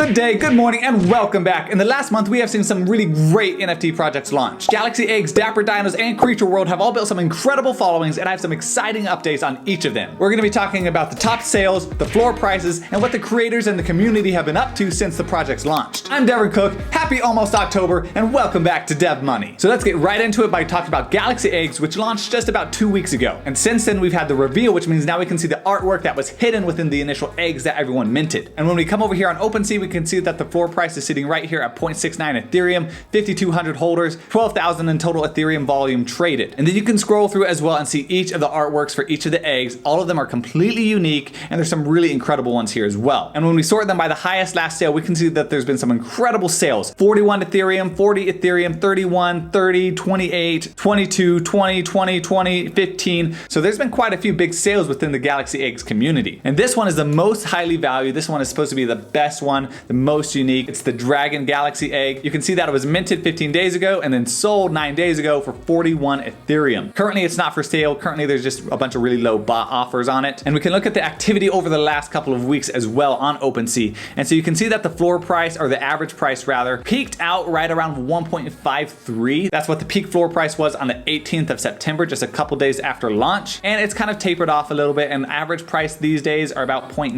Good day, good morning, and welcome back. In the last month, we have seen some really great NFT projects launch. Galaxy Eggs, Dapper Dinos, and Creature World have all built some incredible followings, and I have some exciting updates on each of them. We're going to be talking about the top sales, the floor prices, and what the creators and the community have been up to since the projects launched. I'm Devin Cook, happy almost October, and welcome back to DevMoney. So let's get right into it by talking about Galaxy Eggs, which launched just about 2 weeks ago. And since then, we've had the reveal, which means now we can see the artwork that was hidden within the initial eggs that everyone minted. And when we come over here on OpenSea, we can see that the floor price is sitting right here at 0.69 Ethereum, 5,200 holders, 12,000 in total Ethereum volume traded. And then you can scroll through as well and see each of the artworks for each of the eggs. All of them are completely unique, and there's some really incredible ones here as well. And when we sort them by the highest last sale, we can see that there's been some incredible sales. 41 Ethereum, 40 Ethereum, 31, 30, 28, 22, 20, 20, 20, 15. So there's been quite a few big sales within the Galaxy Eggs community. And this one is the most highly valued. This one is supposed to be the best one, the most unique. It's the Dragon Galaxy Egg. You can see that it was minted 15 days ago and then sold 9 days ago for 41 Ethereum. Currently, it's not for sale. Currently, there's just a bunch of really low bot offers on it. And we can look at the activity over the last couple of weeks as well on OpenSea. And so you can see that the floor price, or the average price rather, peaked out right around 1.53. That's what the peak floor price was on the 18th of September, just a couple days after launch. And it's kind of tapered off a little bit, and average price these days are about 0.9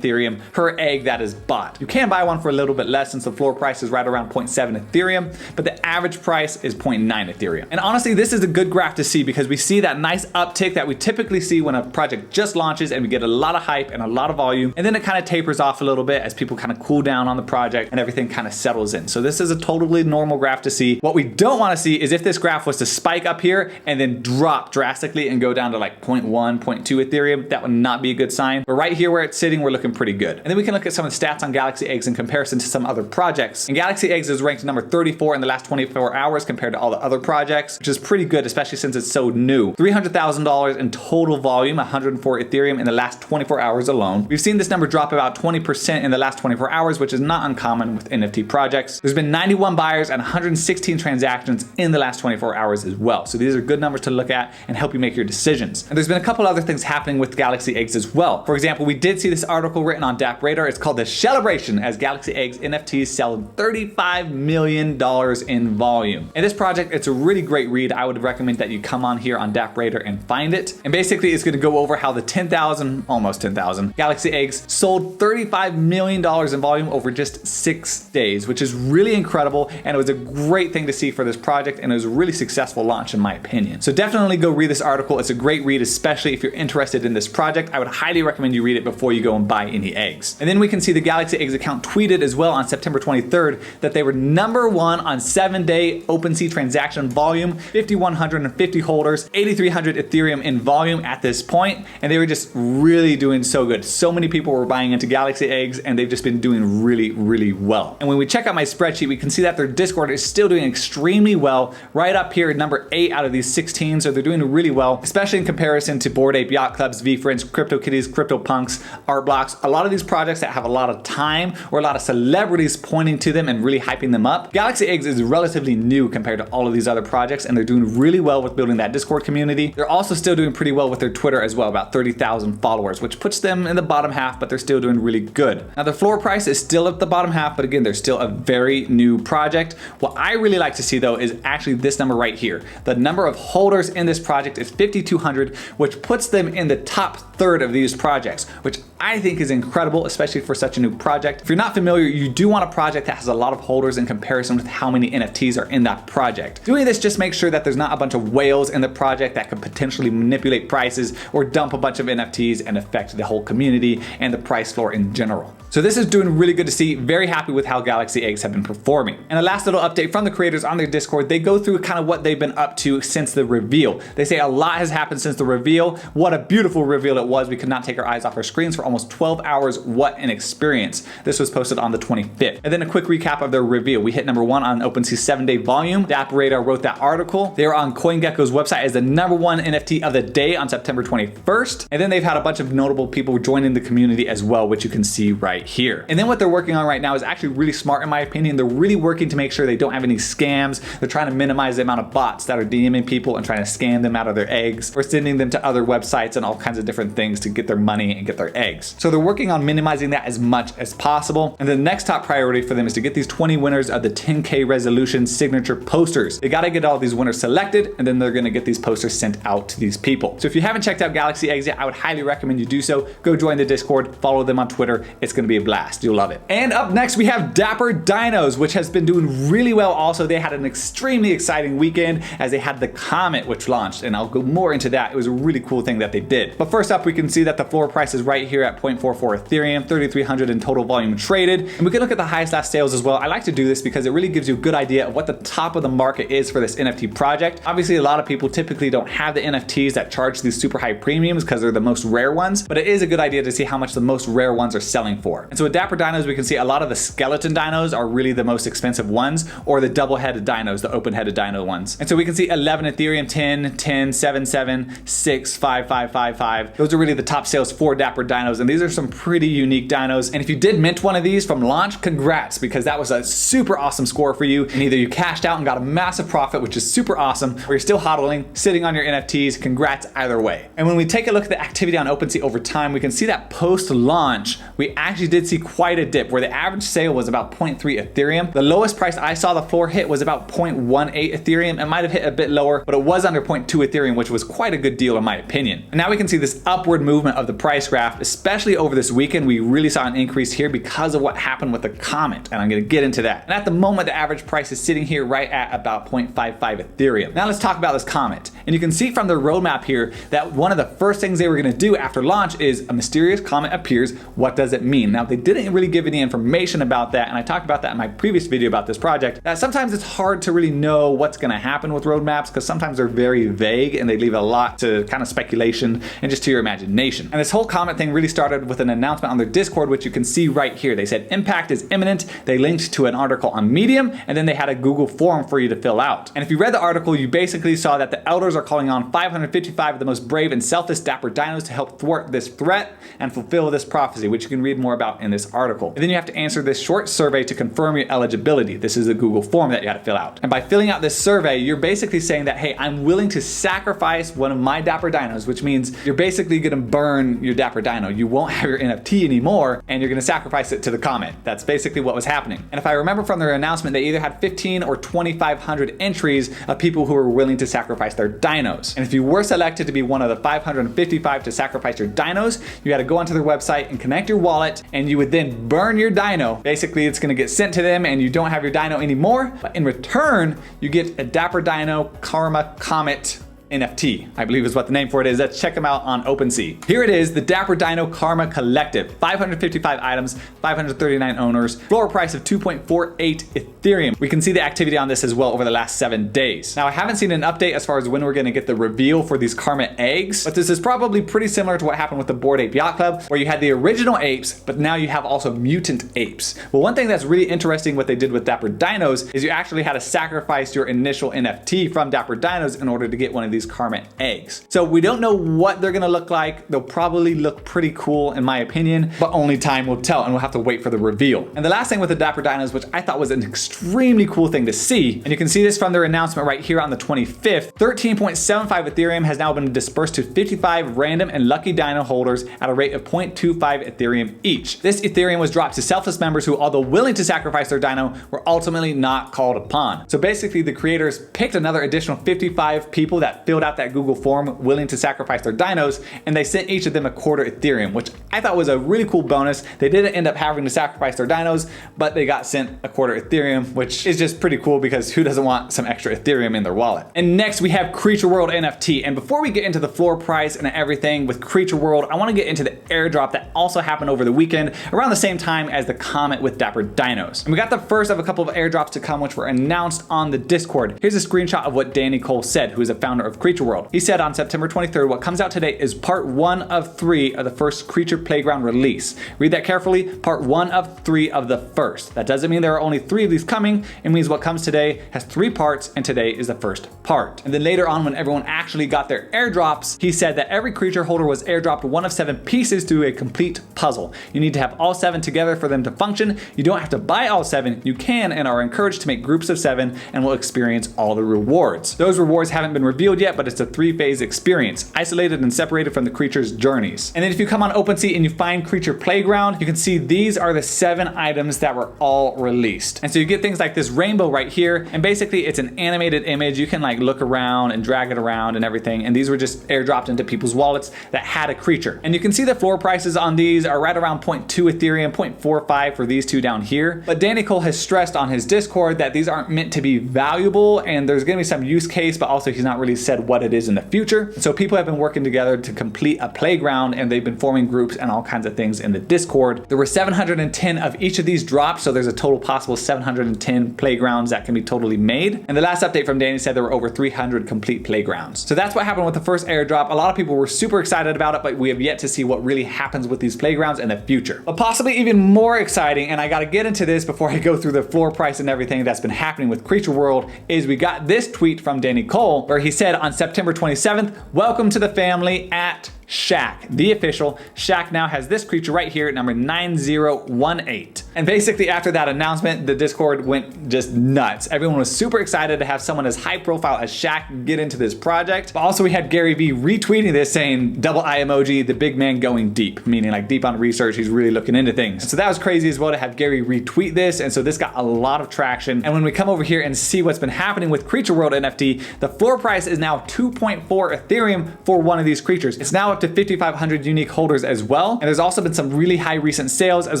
Ethereum per egg that is bought. You can buy one for a little bit less since the floor price is right around 0.7 Ethereum, but the average price is 0.9 Ethereum. And honestly, this is a good graph to see because we see that nice uptick that we typically see when a project just launches and we get a lot of hype and a lot of volume, and then it kind of tapers off a little bit as people kind of cool down on the project and everything kind of settles in. So this is a totally normal graph to see. What we don't want to see is if this graph was to spike up here and then drop drastically and go down to like 0.1, 0.2 Ethereum. That would not be a good sign. But right here where it's sitting, we're looking pretty good. And then we can look at some of the stats on Galaxy Eggs in comparison to some other projects. And Galaxy Eggs is ranked number 34 in the last 24 hours compared to all the other projects, which is pretty good, especially since it's so new. $300,000 in total volume, 104 Ethereum in the last 24 hours alone. We've seen this number drop about 20% in the last 24 hours, which is not uncommon with NFT projects. There's been 91 buyers and 116 transactions in the last 24 hours as well. So these are good numbers to look at and help you make your decisions. And there's been a couple other things happening with Galaxy Eggs as well. For example, we did see this article written on Dapper Dinos. It's called The Celebration as Galaxy Eggs NFTs sell $35 million in volume. And this project, it's a really great read. I would recommend that you come on here on Dapper Dinos and find it. And basically, it's going to go over how the 10,000, almost 10,000 Galaxy Eggs sold $35 million in volume over just 6 days, which is really incredible. And it was a great thing to see for this project. And it was a really successful launch in my opinion. So definitely go read this article. It's a great read, especially if you're interested in this project. I would highly recommend you read it before you go and buy any eggs. And then we can see the Galaxy Eggs account tweeted as well on September 23rd that they were number 1 on 7-day OpenSea transaction volume, 5,150 holders, 8,300 Ethereum in volume at this point, and they were just really doing so good. So many people were buying into Galaxy Eggs, and they've just been doing really, really well. And when we check out my spreadsheet, we can see that their Discord is still doing extremely well, right up here at number 8 out of these 16, so they're doing really well, especially in comparison to Bored Ape Yacht Clubs, VFriends, CryptoKitties, CryptoPunks, Artblocks, a lot of these projects that have a lot of time or a lot of celebrities pointing to them and really hyping them up. Galaxy Eggs is relatively new compared to all of these other projects, and they're doing really well with building that Discord community. They're also still doing pretty well with their Twitter as well, about 30,000 followers, which puts them in the bottom half, but they're still doing really good. Now, the floor price is still at the bottom half, but again, they're still a very new project. What I really like to see though is actually this number right here. The number of holders in this project is 5,200, which puts them in the top third of these projects, which I think is incredible, especially for such a new project. If you're not familiar, you do want a project that has a lot of holders in comparison with how many NFTs are in that project. Doing this just makes sure that there's not a bunch of whales in the project that could potentially manipulate prices or dump a bunch of NFTs and affect the whole community and the price floor in general. So this is doing really good to see. Very happy with how Galaxy Eggs have been performing. And a last little update from the creators on their Discord, they go through kind of what they've been up to since the reveal. They say a lot has happened since the reveal. What a beautiful reveal it was. We could not take our eyes off our screens for almost 12 hours. What an experience. This was posted on the 25th. And then a quick recap of their reveal. We hit number 1 on OpenSea's 7-day volume. Dapper Dinos wrote that article. They were on CoinGecko's website as the number 1 NFT of the day on September 21st. And then they've had a bunch of notable people joining the community as well, which you can see right right here. And then what they're working on right now is actually really smart in my opinion. They're really working to make sure they don't have any scams. They're trying to minimize the amount of bots that are DMing people and trying to scam them out of their eggs or sending them to other websites and all kinds of different things to get their money and get their eggs. So they're working on minimizing that as much as possible. And the next top priority for them is to get these 20 winners of the 10K resolution signature posters. They got to get all these winners selected, and then they're going to get these posters sent out to these people. So if you haven't checked out Galaxy Eggs yet, I would highly recommend you do so. Go join the Discord, follow them on Twitter. It's going to be a blast. You'll love it. And up next, we have Dapper Dinos, which has been doing really well also. They had an extremely exciting weekend as they had the Comet, which launched, and I'll go more into that. It was a really cool thing that they did. But first up, we can see that the floor price is right here at 0.44 Ethereum, 3,300 in total volume traded. And we can look at the highest last sales as well. I like to do this because it really gives you a good idea of what the top of the market is for this NFT project. Obviously, a lot of people typically don't have the NFTs that charge these super high premiums because they're the most rare ones, but it is a good idea to see how much the most rare ones are selling for. And so with Dapper Dinos, we can see a lot of the skeleton dinos are really the most expensive ones, or the double-headed dinos, the open-headed dino ones. And so we can see 11 Ethereum, 10, 10, 7, 7, 6, 5, 5, 5, 5. Those are really the top sales for Dapper Dinos, and these are some pretty unique dinos. And if you did mint one of these from launch, congrats, because that was a super awesome score for you. And either you cashed out and got a massive profit, which is super awesome, or you're still hodling, sitting on your NFTs, congrats either way. And when we take a look at the activity on OpenSea over time, we can see that post-launch, we actually did see quite a dip where the average sale was about 0.3 Ethereum. The lowest price I saw the floor hit was about 0.18 Ethereum. It might have hit a bit lower, but it was under 0.2 Ethereum, which was quite a good deal in my opinion. And now we can see this upward movement of the price graph, especially over this weekend. We really saw an increase here because of what happened with the Comet, and I'm gonna get into that. And at the moment, the average price is sitting here right at about 0.55 Ethereum. Now let's talk about this Comet. And you can see from the roadmap here that one of the first things they were gonna do after launch is a mysterious comet appears. What does it mean? Now, they didn't really give any information about that, and I talked about that in my previous video about this project, that sometimes it's hard to really know what's gonna happen with roadmaps because sometimes they're very vague and they leave a lot to kind of speculation and just to your imagination. And this whole Comet thing really started with an announcement on their Discord, which you can see right here. They said impact is imminent. They linked to an article on Medium, and then they had a Google form for you to fill out. And if you read the article, you basically saw that the elders are calling on 555 of the most brave and selfless Dapper Dinos to help thwart this threat and fulfill this prophecy, which you can read more about in this article. And then you have to answer this short survey to confirm your eligibility. This is a Google form that you got to fill out. And by filling out this survey, you're basically saying that, hey, I'm willing to sacrifice one of my Dapper Dinos, which means you're basically going to burn your Dapper Dino. You won't have your NFT anymore, and you're going to sacrifice it to the Comet. That's basically what was happening. And if I remember from their announcement, they either had 15 or 2,500 entries of people who were willing to sacrifice their dinos. And if you were selected to be one of the 555 to sacrifice your dinos, you had to go onto their website and connect your wallet, and you would then burn your dino. Basically, it's going to get sent to them, and you don't have your dino anymore. But in return, you get a Dapper Dino Karma Comet NFT, I believe is what the name for it is. Let's check them out on OpenSea. Here it is, the Dapper Dino Karma Collective. 555 items, 539 owners, floor price of 2.48 Ethereum. We can see the activity on this as well over the last 7 days. Now, I haven't seen an update as far as when we're gonna get the reveal for these Karma eggs, but this is probably pretty similar to what happened with the Bored Ape Yacht Club, where you had the original apes, but now you have also mutant apes. Well, one thing that's really interesting what they did with Dapper Dinos is you actually had to sacrifice your initial NFT from Dapper Dinos in order to get one of these Karma eggs. So we don't know what they're gonna look like. They'll probably look pretty cool in my opinion, but only time will tell, and we'll have to wait for the reveal. And the last thing with the Dapper Dinos, which I thought was an extremely cool thing to see, and you can see this from their announcement right here on the 25th, 13.75 Ethereum has now been dispersed to 55 random and lucky dino holders at a rate of 0.25 Ethereum each. This Ethereum was dropped to selfless members who, although willing to sacrifice their dino, were ultimately not called upon. So basically the creators picked another additional 55 people that filled out that Google form willing to sacrifice their dinos, and they sent each of them a quarter Ethereum, which I thought was a really cool bonus. They didn't end up having to sacrifice their dinos, but they got sent a quarter Ethereum, which is just pretty cool because who doesn't want some extra Ethereum in their wallet? And next we have Creature World NFT. And before we get into the floor price and everything with Creature World, I want to get into the airdrop that also happened over the weekend around the same time as the Comet with Dapper Dinos. And we got the first of a couple of airdrops to come, which were announced on the Discord. Here's a screenshot of what Danny Cole said, who is a founder of Creature World. He said on September 23rd, what comes out today is part 1 of 3 of the first Creature Playground release. Read that carefully, part 1 of 3 of the first. That doesn't mean there are only 3 of these coming. It means what comes today has 3 parts, and today is the first part. And then later on, when everyone actually got their airdrops, he said that every creature holder was airdropped 1 of 7 pieces to a complete puzzle. You need to have all 7 together for them to function. You don't have to buy all 7. You can and are encouraged to make groups of 7 and will experience all the rewards. Those rewards haven't been revealed yet, but it's a 3-phase experience, isolated and separated from the creature's journeys. And then if you come on OpenSea and you find Creature Playground, you can see these are the 7 items that were all released. And so you get things like this rainbow right here, and basically it's an animated image. You can like look around and drag it around and everything, and these were just airdropped into people's wallets that had a creature. And you can see the floor prices on these are right around 0.2 Ethereum, 0.45 for these 2 down here. But Danny Cole has stressed on his Discord that these aren't meant to be valuable, and there's gonna be some use case, but also he's not really said what it is in the future. So people have been working together to complete a playground, and they've been forming groups and all kinds of things in the Discord. There were 710 of each of these drops, so there's a total possible 710 playgrounds that can be totally made. And the last update from Danny said there were over 300 complete playgrounds. So that's what happened with the first airdrop. A lot of people were super excited about it, but we have yet to see what really happens with these playgrounds in the future. But possibly even more exciting, and I gotta get into this before I go through the floor price and everything that's been happening with Creature World, is we got this tweet from Danny Cole where he said on September 27th, "Welcome to the family at Shaq, the official. Shaq now has this creature right here, number 9018. And basically after that announcement, the Discord went just nuts. Everyone was super excited to have someone as high profile as Shaq get into this project. But also we had Gary Vee retweeting this saying, double eye emoji, the big man going deep, meaning like deep on research, he's really looking into things. So that was crazy as well to have Gary retweet this, and so this got a lot of traction. And when we come over here and see what's been happening with Creature World NFT, the floor price is now 2.4 Ethereum for one of these creatures. It's now up to 5,500 unique holders as well. And there's also been some really high recent sales, as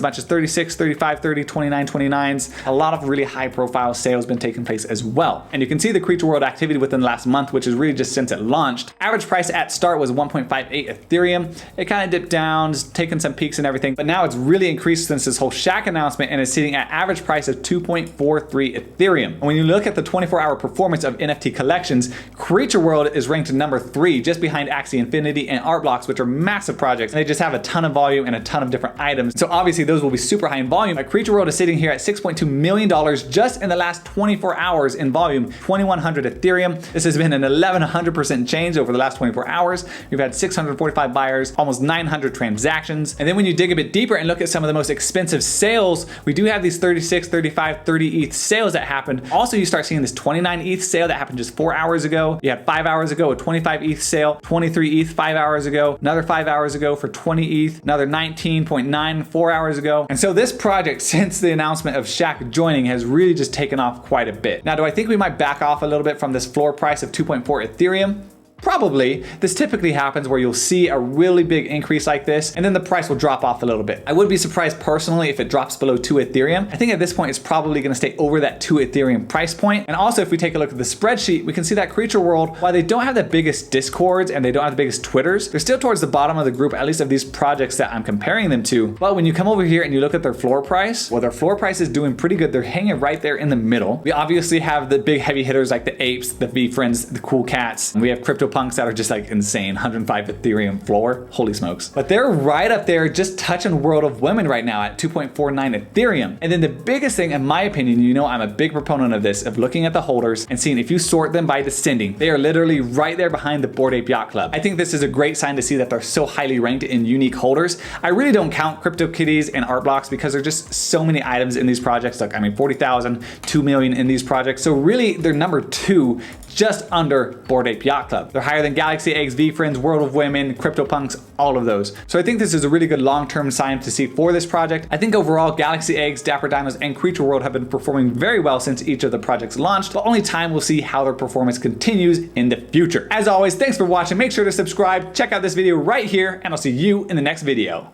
much as 36, 35, 30, 29, 29s. A lot of really high profile sales been taking place as well. And you can see the Creature World activity within the last month, which is really just since it launched. Average price at start was 1.58 Ethereum. It kind of dipped down, taken some peaks and everything, but now it's really increased since this whole Shaq announcement and is sitting at average price of 2.43 Ethereum. And when you look at the 24-hour performance of NFT collections, Creature World is ranked number 3, just behind Axie Infinity and Art Blocks, which are massive projects. And they just have a ton of volume and a ton of different items. So obviously those will be super high in volume. But Creature World is sitting here at $6.2 million just in the last 24 hours in volume, 2,100 Ethereum. This has been an 1,100% change over the last 24 hours. We've had 645 buyers, almost 900 transactions. And then when you dig a bit deeper and look at some of the most expensive sales, we do have these 36, 35, 30 ETH sales that happened. Also, you start seeing this 29 ETH sale that happened just 4 hours ago. You had 5 hours ago a 25 ETH sale, 23 ETH 5 hours ago, another 5 hours ago for 20 ETH, another 19.9 4 hours ago. And so this project, since the announcement of Shaq joining, has really just taken off quite a bit. Now, do I think we might back off a little bit from this floor price of 2.4 Ethereum? Probably. This typically happens where you'll see a really big increase like this, and then the price will drop off a little bit. I would be surprised personally if it drops below 2 Ethereum. I think at this point it's probably going to stay over that 2 Ethereum price point. And also, if we take a look at the spreadsheet, we can see that Creature World, while they don't have the biggest Discords and they don't have the biggest Twitters, they're still towards the bottom of the group, at least of these projects that I'm comparing them to. But when you come over here and you look at their floor price, well, their floor price is doing pretty good. They're hanging right there in the middle. We obviously have the big heavy hitters like the apes, the V friends, the cool cats. And we have CryptoPunks that are just like insane, 105 Ethereum floor. Holy smokes. But they're right up there just touching World of Women right now at 2.49 Ethereum. And then the biggest thing, in my opinion, you know I'm a big proponent of this, of looking at the holders and seeing if you sort them by descending. They are literally right there behind the Bored Ape Yacht Club. I think this is a great sign to see that they're so highly ranked in unique holders. I really don't count CryptoKitties and Art Blocks because there's just so many items in these projects. Like, I mean, 40,000, 2 million in these projects. So really they're number 2, just under Bored Ape Yacht Club. They're higher than Galaxy Eggs, V Friends, World of Women, CryptoPunks, all of those. So I think this is a really good long-term sign to see for this project. I think overall Galaxy Eggs, Dapper Dinos, and Creature World have been performing very well since each of the projects launched, but only time will see how their performance continues in the future. As always, thanks for watching. Make sure to subscribe, check out this video right here, and I'll see you in the next video.